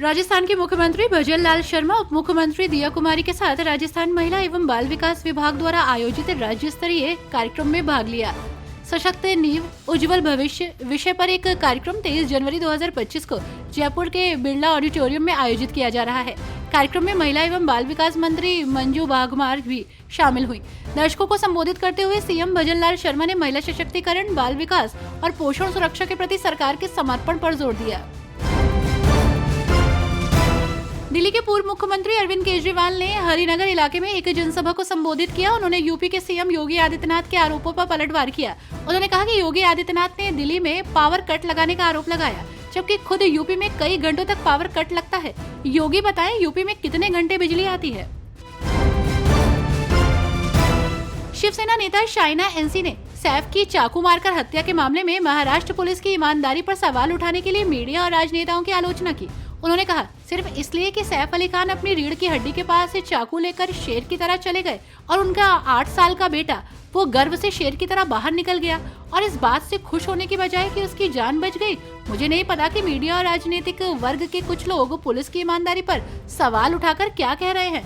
राजस्थान के मुख्यमंत्री भजनलाल शर्मा, उप मुख्यमंत्री दिया कुमारी के साथ राजस्थान महिला एवं बाल विकास विभाग द्वारा आयोजित राज्य स्तरीय कार्यक्रम में भाग लिया। सशक्त नींव उज्जवल भविष्य विषय पर एक कार्यक्रम 23 जनवरी 2025 को जयपुर के बिरला ऑडिटोरियम में आयोजित किया जा रहा है। कार्यक्रम में महिला एवं बाल विकास मंत्री मंजू बाघमार भी शामिल हुई। दर्शकों को संबोधित करते हुए सीएम भजनलाल शर्मा ने महिला सशक्तिकरण, बाल विकास और पोषण सुरक्षा के प्रति सरकार के समर्पण पर जोर दिया। दिल्ली के पूर्व मुख्यमंत्री अरविंद केजरीवाल ने हरिनगर इलाके में एक जनसभा को संबोधित किया। उन्होंने यूपी के सीएम योगी आदित्यनाथ के आरोपों पर पलटवार किया। उन्होंने कहा कि योगी आदित्यनाथ ने दिल्ली में पावर कट लगाने का आरोप लगाया, जबकि खुद यूपी में कई घंटों तक पावर कट लगता है। योगी बताएं, यूपी में कितने घंटे बिजली आती है। शिवसेना नेता शाइना एनसी ने सैफ की चाकू मारकर हत्या के मामले में महाराष्ट्र पुलिस की ईमानदारी पर सवाल उठाने के लिए मीडिया और राजनेताओं की आलोचना की। उन्होंने कहा, सिर्फ इसलिए कि सैफ अली खान अपनी रीढ़ की हड्डी के पास से चाकू लेकर शेर की तरह चले गए और उनका 8 साल का बेटा वो गर्व से शेर की तरह बाहर निकल गया और इस बात से खुश होने की बजाय कि उसकी जान बच गई। मुझे नहीं पता कि मीडिया और राजनीतिक वर्ग के कुछ लोग पुलिस की ईमानदारी पर सवाल उठाकर क्या कह रहे हैं।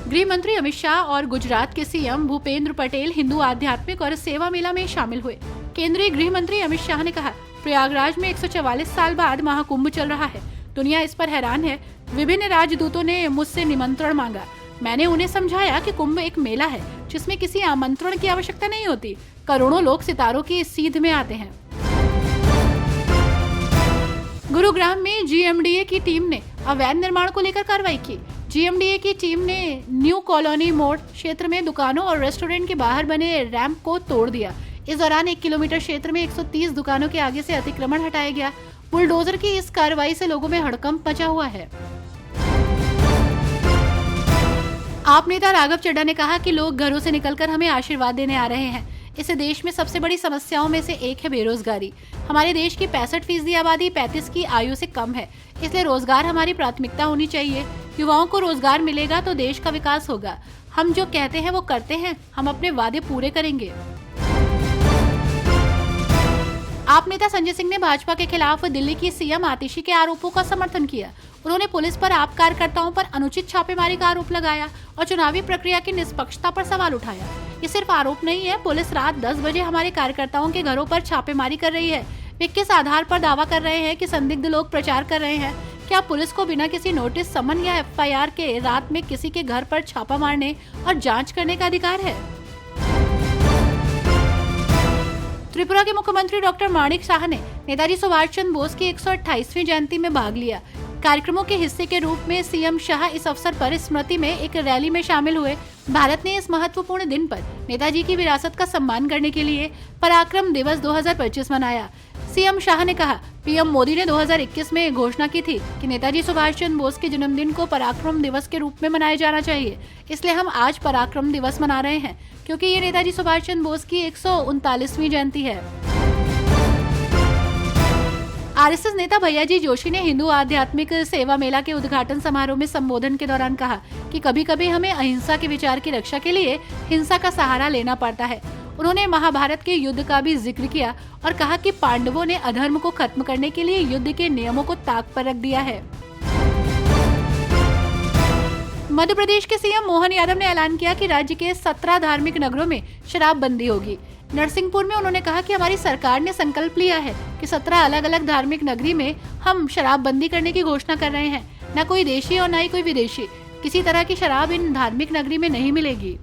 गृह मंत्री अमित शाह और गुजरात के सीएम भूपेंद्र पटेल हिंदू आध्यात्मिक और सेवा मेला में शामिल हुए। केंद्रीय गृह मंत्री अमित शाह ने कहा, प्रयागराज में 144 साल बाद महाकुंभ चल रहा है। दुनिया इस पर हैरान है। विभिन्न राजदूतों ने मुझसे निमंत्रण मांगा। मैंने उन्हें समझाया कि कुंभ एक मेला है जिसमें किसी आमंत्रण की आवश्यकता नहीं होती। करोड़ों लोग सितारों की सीध में आते हैं। गुरुग्राम में जीएमडीए की टीम ने अवैध निर्माण को लेकर कार्रवाई की। जीएमडीए की टीम ने न्यू कॉलोनी मोड़ क्षेत्र में दुकानों और रेस्टोरेंट के बाहर बने रैंप को तोड़ दिया। इस दौरान 1 किलोमीटर क्षेत्र में 130 दुकानों के आगे से अतिक्रमण हटाया गया। बुलडोजर की इस कार्रवाई से लोगों में हड़कंप मचा हुआ है। आप नेता राघव चड्ढा ने कहा कि लोग घरों से निकलकर हमें आशीर्वाद देने आ रहे हैं। इस देश में सबसे बड़ी समस्याओं में से एक है बेरोजगारी। हमारे देश की 65% आबादी 35 की आयु से कम है, इसलिए रोजगार हमारी प्राथमिकता होनी चाहिए। युवाओं को रोजगार मिलेगा तो देश का विकास होगा। हम जो कहते हैं वो करते हैं। हम अपने वादे पूरे करेंगे। आप नेता संजय सिंह ने भाजपा के खिलाफ दिल्ली की सीएम आतिशी के आरोपों का समर्थन किया। उन्होंने पुलिस पर आप कार्यकर्ताओं पर अनुचित छापेमारी का आरोप लगाया और चुनावी प्रक्रिया की निष्पक्षता पर सवाल उठाया। ये सिर्फ आरोप नहीं है। पुलिस रात 10 बजे हमारे कार्यकर्ताओं के घरों पर छापेमारी कर रही है। वे किस आधार पर दावा कर रहे हैं कि संदिग्ध लोग प्रचार कर रहे हैं? क्या पुलिस को बिना किसी नोटिस, समन या एफआईआर के रात में किसी के घर पर छापा मारने और जांच करने का अधिकार है? त्रिपुरा के मुख्यमंत्री डॉक्टर माणिक साह ने नेताजी सुभाष चंद्र बोस की 128वीं जयंती में भाग लिया। कार्यक्रमों के हिस्से के रूप में सीएम शाह इस अवसर पर स्मृति में एक रैली में शामिल हुए। भारत ने इस महत्वपूर्ण दिन पर नेताजी की विरासत का सम्मान करने के लिए पराक्रम दिवस 2025 मनाया। सीएम शाह ने कहा, पीएम मोदी ने 2021 में घोषणा की थी कि नेताजी सुभाष चंद्र बोस के जन्मदिन को पराक्रम दिवस के रूप में मनाया जाना चाहिए। इसलिए हम आज पराक्रम दिवस मना रहे हैं, क्योंकि ये नेताजी सुभाष चंद्र बोस की 139वीं जयंती है। आरएसएस नेता भैयाजी जोशी ने हिंदू आध्यात्मिक सेवा मेला के उद्घाटन समारोह में संबोधन के दौरान कहा कि कभी कभी हमें अहिंसा के विचार की रक्षा के लिए हिंसा का सहारा लेना पड़ता है। उन्होंने महाभारत के युद्ध का भी जिक्र किया और कहा कि पांडवों ने अधर्म को खत्म करने के लिए युद्ध के नियमों को ताक पर रख दिया है। मध्य प्रदेश के सीएम मोहन यादव ने ऐलान किया कि राज्य के 17 धार्मिक नगरों में शराबबंदी होगी। नरसिंहपुर में उन्होंने कहा कि हमारी सरकार ने संकल्प लिया है कि 17 अलग अलग धार्मिक नगरी में हम शराबबंदी करने की घोषणा कर रहे हैं। न कोई देशी और न ही कोई विदेशी, किसी तरह की शराब इन धार्मिक नगरी में नहीं मिलेगी।